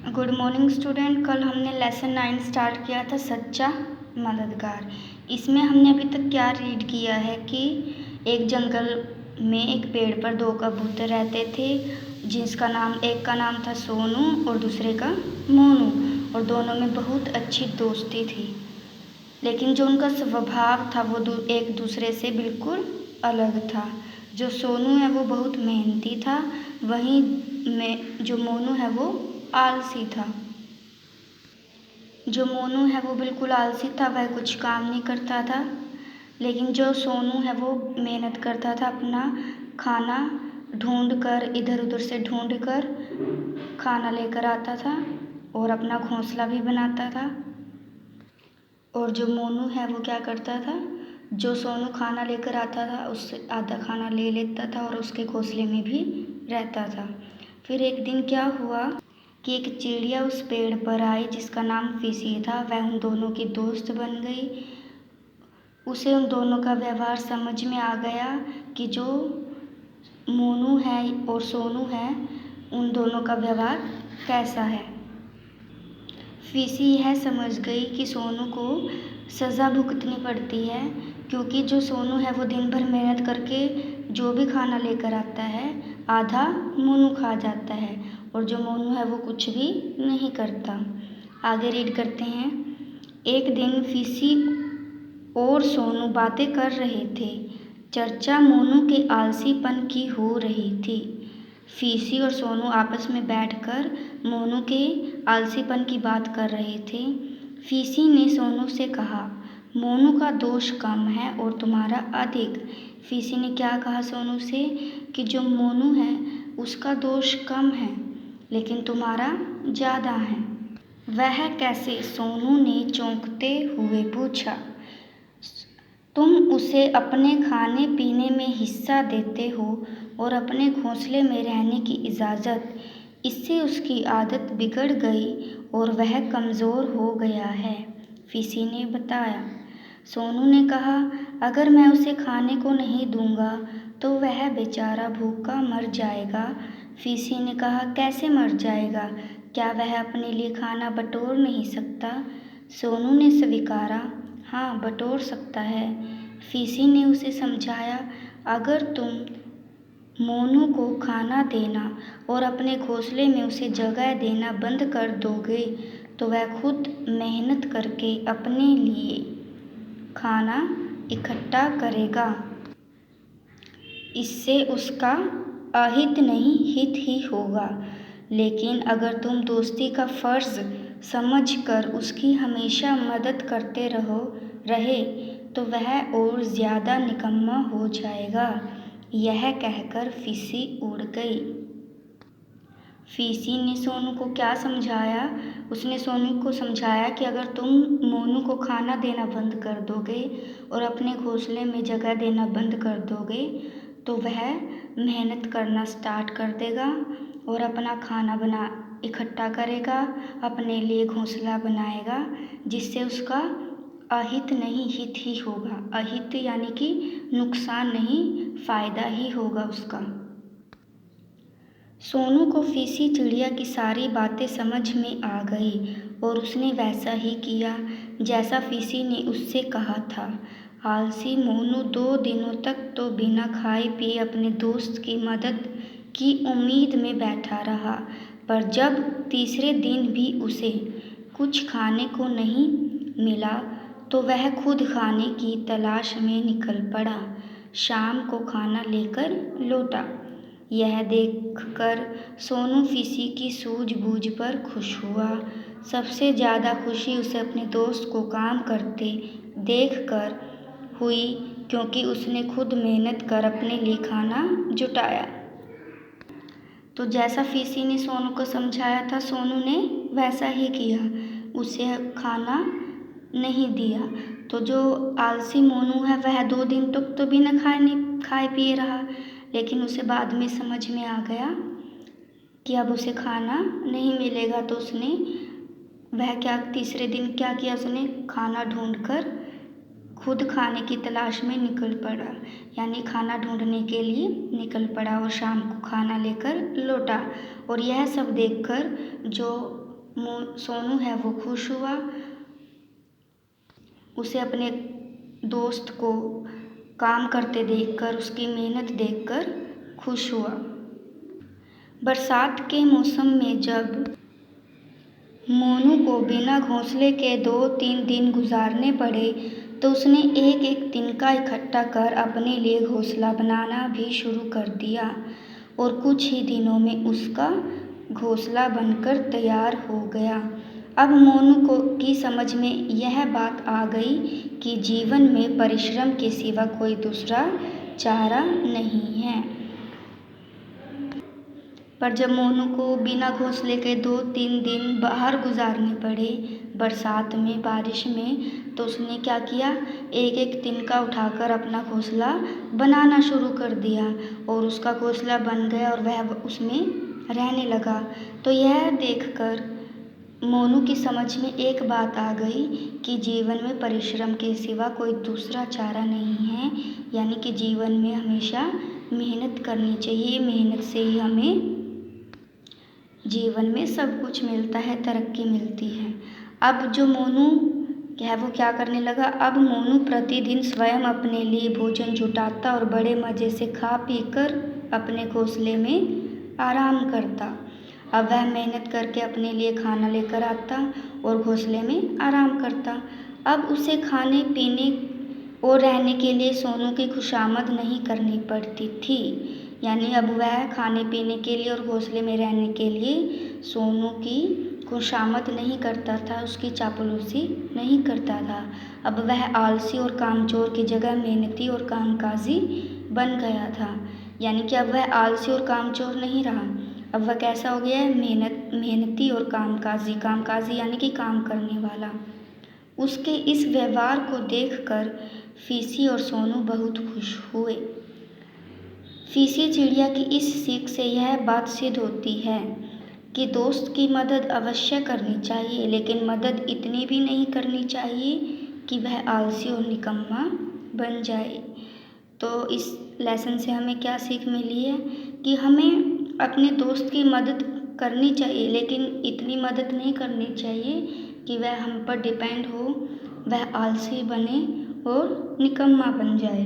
Good morning student. कल हमने lesson 9 start किया था, सच्चा मददगार। इसमें हमने अभी तक क्या रीड किया है कि एक जंगल में एक पेड़ पर दो कबूतर रहते थे, जिसका नाम एक का नाम था सोनू और दूसरे का मोनू, और दोनों में बहुत अच्छी दोस्ती थी। लेकिन जो उनका स्वभाव था वो एक दूसरे से बिल्कुल अलग था। जो सोनू है वो बहुत मेहनती था, वहीं में जो मोनू है वो आलसी था। जो मोनू है वो बिल्कुल आलसी था, वह कुछ काम नहीं करता था। लेकिन जो सोनू है वो मेहनत करता था, अपना खाना ढूंढ कर, इधर उधर से ढूंढ कर खाना लेकर आता था और अपना घोंसला भी बनाता था। और जो मोनू है वो क्या करता था, जो सोनू खाना लेकर आता था उससे आधा खाना ले लेता था और उसके घोंसले में भी रहता था। फिर एक दिन क्या हुआ कि एक चिड़िया उस पेड़ पर आई जिसका नाम फीसी था। वह उन दोनों की दोस्त बन गई। उसे उन दोनों का व्यवहार समझ में आ गया कि जो मोनू है और सोनू है, उन दोनों का व्यवहार कैसा है। फीसी यह समझ गई कि सोनू को सज़ा भुगतनी पड़ती है, क्योंकि जो सोनू है वो दिन भर मेहनत करके जो भी खाना लेकर आता है आधा मोनू खा जाता है, और जो मोनू है वो कुछ भी नहीं करता। आगे रीड करते हैं। एक दिन फीसी और सोनू बातें कर रहे थे। चर्चा मोनू के आलसीपन की हो रही थी। फीसी और सोनू आपस में बैठकर मोनू के आलसीपन की बात कर रहे थे। फीसी ने सोनू से कहा, मोनू का दोष कम है और तुम्हारा अधिक। फीसी ने क्या कहा सोनू से कि जो मोनू है उसका दोष कम है, लेकिन तुम्हारा ज़्यादा है। वह कैसे? सोनू ने चौंकते हुए पूछा। तुम उसे अपने खाने पीने में हिस्सा देते हो और अपने घोंसले में रहने की इजाज़त। इससे उसकी आदत बिगड़ गई और वह कमज़ोर हो गया है, फीसी ने बताया। सोनू ने कहा, अगर मैं उसे खाने को नहीं दूंगा तो वह बेचारा भूखा मर जाएगा। फीसी ने कहा, कैसे मर जाएगा? क्या वह अपने लिए खाना बटोर नहीं सकता? सोनू ने स्वीकारा, हाँ बटोर सकता है। फीसी ने उसे समझाया, अगर तुम मोनू को खाना देना और अपने घोंसले में उसे जगह देना बंद कर दोगे तो वह खुद मेहनत करके अपने लिए खाना इकट्ठा करेगा। इससे उसका अहित नहीं हित ही होगा। लेकिन अगर तुम दोस्ती का फ़र्ज़ समझकर उसकी हमेशा मदद करते रहे तो वह और ज़्यादा निकम्मा हो जाएगा। यह कहकर फीसी उड़ गई। फीसी ने सोनू को क्या समझाया? उसने सोनू को समझाया कि अगर तुम मोनू को खाना देना बंद कर दोगे और अपने घोंसले में जगह देना बंद कर दोगे तो वह मेहनत करना स्टार्ट कर देगा और अपना खाना इकट्ठा करेगा, अपने लिए घोंसला बनाएगा, जिससे उसका अहित नहीं हित ही होगा। अहित यानी कि नुकसान नहीं, फ़ायदा ही होगा उसका। सोनू को फीसी चिड़िया की सारी बातें समझ में आ गई और उसने वैसा ही किया जैसा फीसी ने उससे कहा था। आलसी मोनू 2 दिनों तक तो बिना खाए पिए अपने दोस्त की मदद की उम्मीद में बैठा रहा, पर जब तीसरे दिन भी उसे कुछ खाने को नहीं मिला तो वह खुद खाने की तलाश में निकल पड़ा। शाम को खाना लेकर लौटा। यह देखकर सोनू फीसी की सूझबूझ पर खुश हुआ। सबसे ज़्यादा खुशी उसे अपने दोस्त को काम करते देखकर हुई, क्योंकि उसने खुद मेहनत कर अपने लिए खाना जुटाया। तो जैसा फीसी ने सोनू को समझाया था, सोनू ने वैसा ही किया, उसे खाना नहीं दिया। तो जो आलसी मोनू है वह 2 दिन तक तो बिना खाए पिए रहा, लेकिन उसे बाद में समझ में आ गया कि अब उसे खाना नहीं मिलेगा। तो तीसरे दिन क्या किया, उसने खाना ढूंढकर खुद खाने की तलाश में निकल पड़ा, यानी खाना ढूंढने के लिए निकल पड़ा और शाम को खाना लेकर लौटा। और यह सब देखकर जो सोनू है वो खुश हुआ। उसे अपने दोस्त को काम करते देखकर, उसकी मेहनत देखकर खुश हुआ। बरसात के मौसम में जब मोनू को बिना घोंसले के 2-3 दिन गुजारने पड़े, तो उसने एक एक तिनका इकट्ठा कर अपने लिए घोंसला बनाना भी शुरू कर दिया और कुछ ही दिनों में उसका घोंसला बनकर तैयार हो गया। अब मोनू की समझ में यह बात आ गई कि जीवन में परिश्रम के सिवा कोई दूसरा चारा नहीं है। पर जब मोनू को बिना घोंसले के 2-3 दिन बाहर गुजारने पड़े, बरसात में, बारिश में, तो उसने क्या किया, एक एक तिनका उठाकर अपना घोंसला बनाना शुरू कर दिया और उसका घोंसला बन गया और वह उसमें रहने लगा। तो यह देखकर मोनू की समझ में एक बात आ गई कि जीवन में परिश्रम के सिवा कोई दूसरा चारा नहीं है, यानी कि जीवन में हमेशा मेहनत करनी चाहिए। मेहनत से ही हमें जीवन में सब कुछ मिलता है, तरक्की मिलती है। अब जो मोनू है वो क्या करने लगा, अब मोनू प्रतिदिन स्वयं अपने लिए भोजन जुटाता और बड़े मज़े से खा पी कर अपने घोंसले में आराम करता। अब वह मेहनत करके अपने लिए खाना लेकर आता और घोंसले में आराम करता। अब उसे खाने पीने और रहने के लिए सोनू की खुशामद नहीं करनी पड़ती थी, यानी अब वह खाने पीने के लिए और घोंसले में रहने के लिए सोनू की खुशामद नहीं करता था, उसकी चापलूसी नहीं करता था। अब वह आलसी और कामचोर की जगह मेहनती और कामकाजी बन गया था, यानी कि अब वह आलसी और कामचोर नहीं रहा। अब वह कैसा हो गया है, मेहनती और कामकाजी यानी कि काम करने वाला। उसके इस व्यवहार को देखकर फीसी और सोनू बहुत खुश हुए। फीसी चिड़िया की इस सीख से यह बात सिद्ध होती है कि दोस्त की मदद अवश्य करनी चाहिए, लेकिन मदद इतनी भी नहीं करनी चाहिए कि वह आलसी और निकम्मा बन जाए। तो इस लेसन से हमें क्या सीख मिली है कि हमें अपने दोस्त की मदद करनी चाहिए, लेकिन इतनी मदद नहीं करनी चाहिए कि वह हम पर डिपेंड हो, वह आलसी बने और निकम्मा बन जाए।